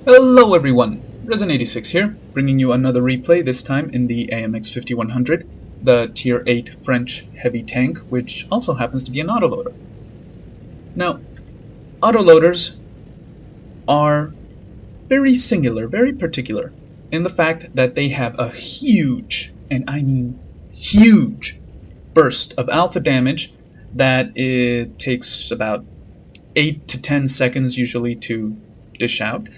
Hello everyone, Resin86 here, bringing you another replay, this time in the AMX 5100, the Tier 8 French heavy tank, which also happens to be an autoloader. Now, autoloaders are very singular, very particular, in the fact that they have a huge, and I mean huge, burst of alpha damage that it takes about 8 to 10 seconds usually to dish out.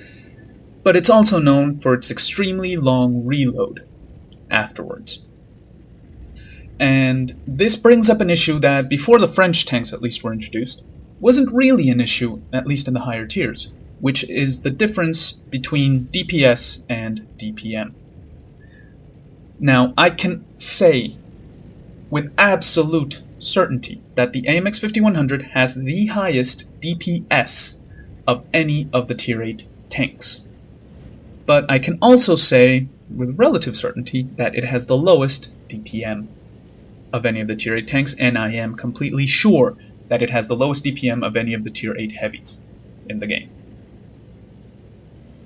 But it's also known for its extremely long reload afterwards. And this brings up an issue that, before the French tanks at least were introduced, wasn't really an issue, at least in the higher tiers, which is the difference between DPS and DPM. Now, I can say with absolute certainty that the AMX 5100 has the highest DPS of any of the Tier 8 tanks. But I can also say with relative certainty that it has the lowest DPM of any of the Tier 8 tanks, and I am completely sure that it has the lowest DPM of any of the Tier 8 heavies in the game.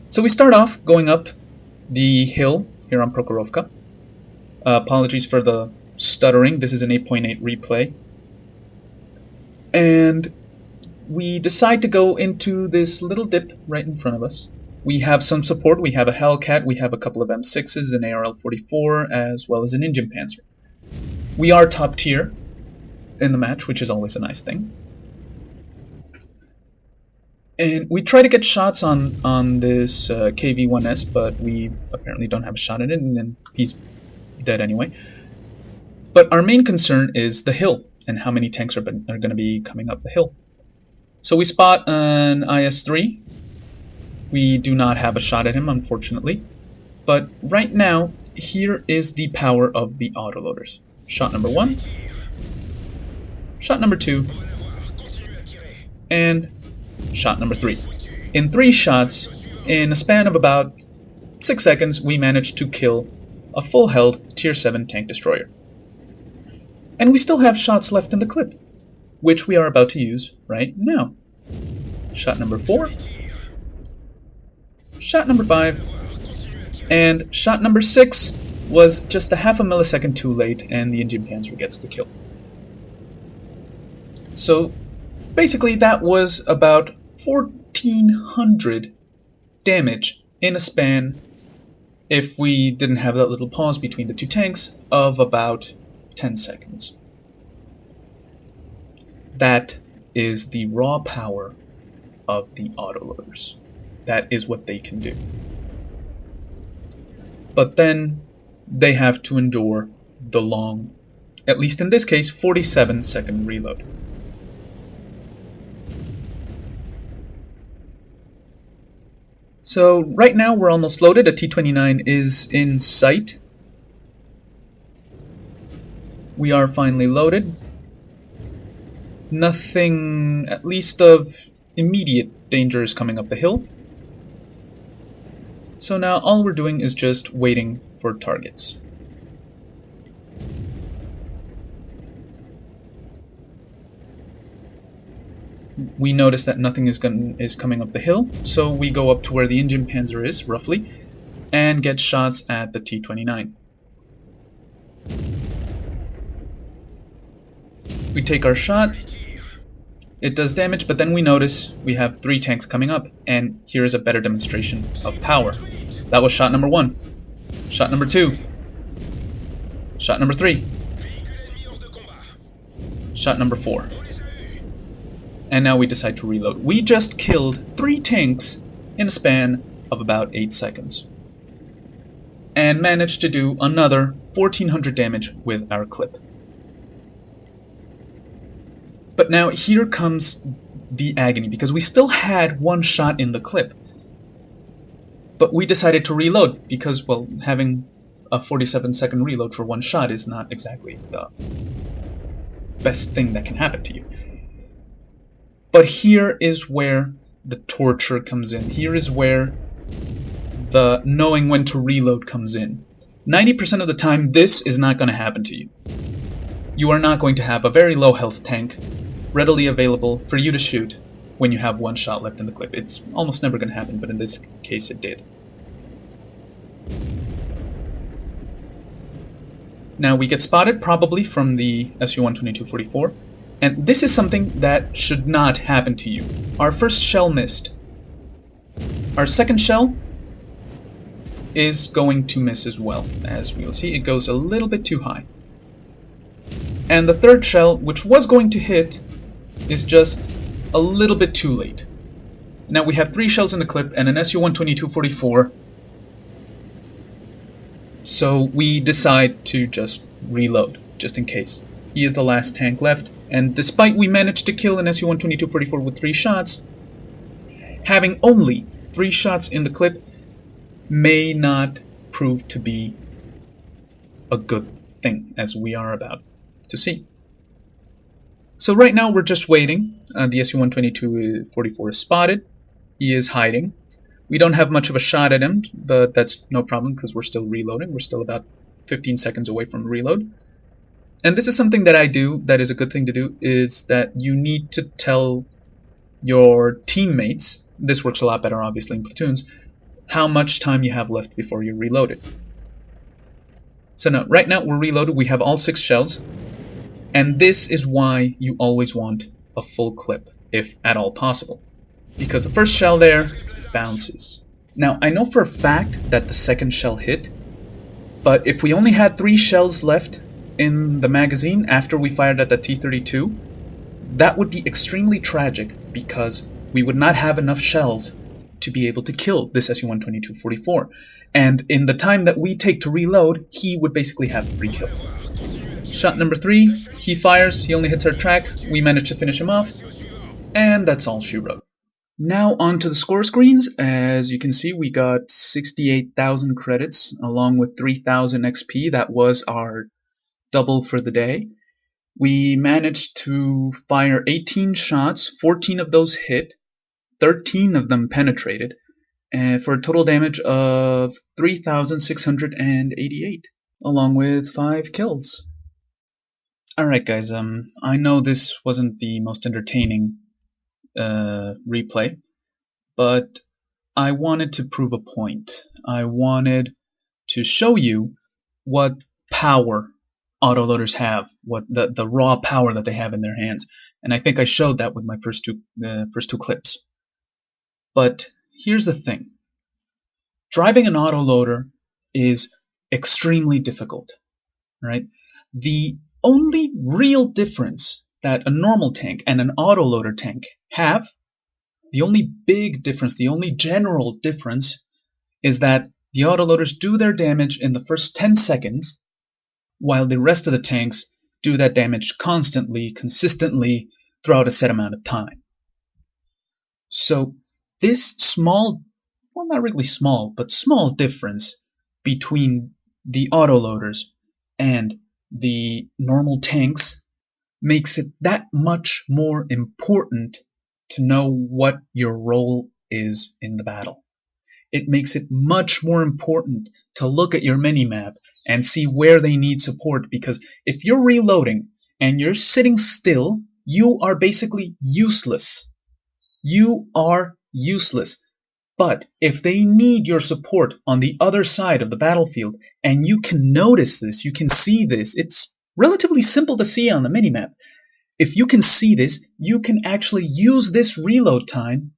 So we start off going up the hill here on Prokhorovka. Apologies for the stuttering, this is an 8.8 replay. And we decide to go into this little dip right in front of us. We have some support, we have a Hellcat, we have a couple of M6s, an ARL-44, as well as an engine panzer. We are top tier in the match, which is always a nice thing. And we try to get shots on this KV-1S, but we apparently don't have a shot at it, and then he's dead anyway. But our main concern is the hill, and how many tanks are going to be coming up the hill. So we spot an IS-3. We do not have a shot at him, unfortunately. But right now, here is the power of the autoloaders. Shot number 1. Shot number 2. And shot number 3. In 3 shots, in a span of about 6 seconds, we managed to kill a full health Tier 7 tank destroyer. And we still have shots left in the clip, which we are about to use right now. Shot number 4. Shot number 5, and shot number 6 was just a half a millisecond too late, and the engine panzer gets the kill. So basically that was about 1400 damage in a span, if we didn't have that little pause between the two tanks, of about 10 seconds. That is the raw power of the autoloaders. That is what they can do. But then they have to endure the long, at least in this case, 47-second reload. So right now we're almost loaded. A T-29 is in sight. We are finally loaded. Nothing, at least of immediate danger, is coming up the hill. So now all we're doing is just waiting for targets. We notice that nothing is coming up the hill, so we go up to where the engine panzer is, roughly, and get shots at the T-29. We take our shot. It does damage, but then we notice we have 3 tanks coming up, and here is a better demonstration of power. That was shot number 1, shot number 2, shot number 3, shot number 4. And now we decide to reload. We just killed 3 tanks in a span of about 8 seconds, and managed to do another 1400 damage with our clip. But now here comes the agony, because we still had 1 shot in the clip. But we decided to reload, because, well, having a 47-second reload for 1 shot is not exactly the best thing that can happen to you. But here is where the torture comes in. Here is where the knowing when to reload comes in. 90% of the time, this is not going to happen to you. You are not going to have a very low health tank readily available for you to shoot when you have one shot left in the clip. It's almost never going to happen, but in this case it did. Now we get spotted probably from the SU-122-44, and this is something that should not happen to you. Our first shell missed. Our second shell is going to miss as well. As we will see, it goes a little bit too high. And the third shell, which was going to hit, is just a little bit too late. Now we have 3 shells in the clip and an SU-122-44, so we decide to just reload, just in case. He is the last tank left, and despite we managed to kill an SU-122-44 with 3 shots, having only 3 shots in the clip may not prove to be a good thing, as we are about to see. So right now we're just waiting. The SU-122-44 is spotted. He is hiding. We don't have much of a shot at him, but that's no problem because we're still reloading. We're still about 15 seconds away from reload. And this is something that I do that is a good thing to do, is that you need to tell your teammates, this works a lot better obviously in platoons, how much time you have left before you're reloaded. So now, right now we're reloaded, we have all 6 shells, and this is why you always want a full clip, if at all possible. Because the first shell there bounces. Now, I know for a fact that the second shell hit, but if we only had 3 shells left in the magazine after we fired at the T-32, that would be extremely tragic because we would not have enough shells to be able to kill this SU-122-44. And in the time that we take to reload, he would basically have a free kill. Shot number 3, he fires, he only hits our track, we manage to finish him off, and that's all she wrote. Now on to the score screens. As you can see, we got 68,000 credits along with 3,000 XP. That was our double for the day. We managed to fire 18 shots, 14 of those hit, 13 of them penetrated, for a total damage of 3,688, along with 5 kills. Alright guys, I know this wasn't the most entertaining replay, but I wanted to prove a point. I wanted to show you what power autoloaders have, what the raw power that they have in their hands, and I think I showed that with my first two clips. But here's the thing: driving an autoloader is extremely difficult, right? The only real difference that a normal tank and an autoloader tank have, the only big difference, the only general difference, is that the autoloaders do their damage in the first 10 seconds, while the rest of the tanks do that damage constantly, consistently, throughout a set amount of time. So this small, well, not really small, but small difference between the autoloaders and the normal tanks makes it that much more important to know what your role is in the battle. It makes it much more important to look at your minimap and see where they need support, because if you're reloading and you're sitting still, you are basically useless. You are useless. But if they need your support on the other side of the battlefield, and you can notice this, you can see this, it's relatively simple to see on the minimap. If you can see this, you can actually use this reload time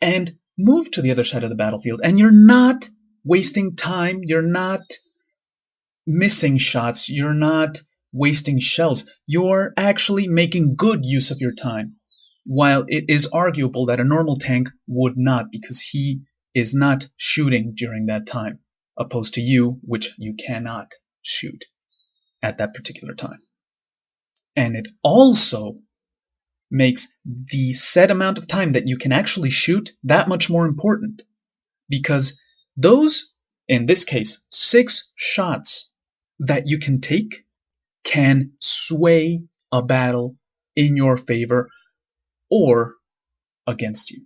and move to the other side of the battlefield, and you're not wasting time, you're not missing shots, you're not wasting shells, you're actually making good use of your time. While it is arguable that a normal tank would not, because he is not shooting during that time, opposed to you, which you cannot shoot at that particular time. And it also makes the set amount of time that you can actually shoot that much more important, because those, in this case, 6 shots that you can take can sway a battle in your favor or against you.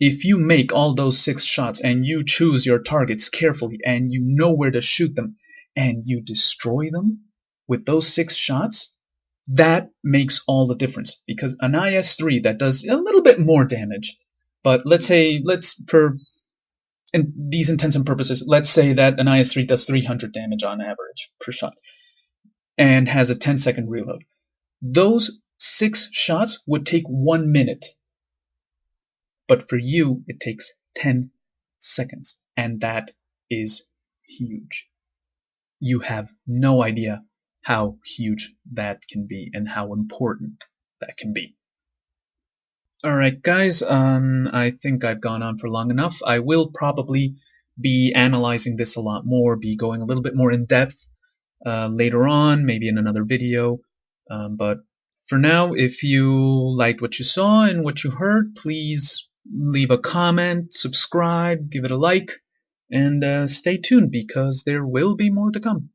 If you make all those 6 shots and you choose your targets carefully and you know where to shoot them and you destroy them with those 6 shots, That makes all the difference, because an IS-3 that does a little bit more damage, but for these intents and purposes, let's say that an IS-3 does 300 damage on average per shot and has a 10-second reload. Those 6 shots would take 1 minute, but for you it takes 10 seconds, and that is huge. You have no idea how huge that can be and how important that can be. Alright guys, I think I've gone on for long enough. I will probably be analyzing this a lot more, be going a little bit more in depth later on, maybe in another video. But for now, if you liked what you saw and what you heard, please leave a comment, subscribe, give it a like, and stay tuned because there will be more to come.